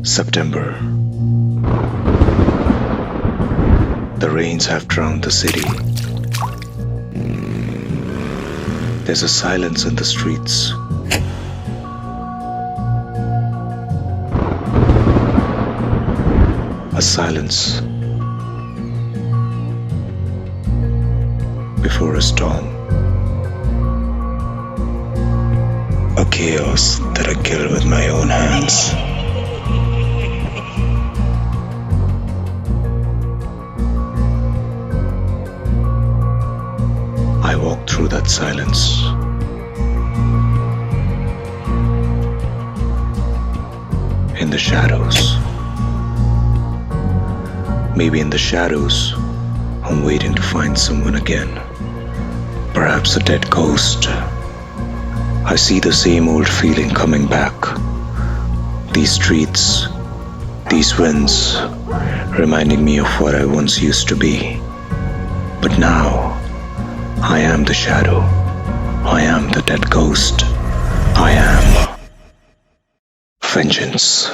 September. The rains have drowned the city. There's a silence in the streets. A silence before a storm. A chaos that I kill with my own hands. I walk through that silence. In the shadows. Maybe in the shadows, I'm waiting to find someone again. Perhaps a dead ghost. I see the same old feeling coming back. These streets, these winds, reminding me of what I once used to be. But now, I am the shadow. I am the dead ghost. I am vengeance.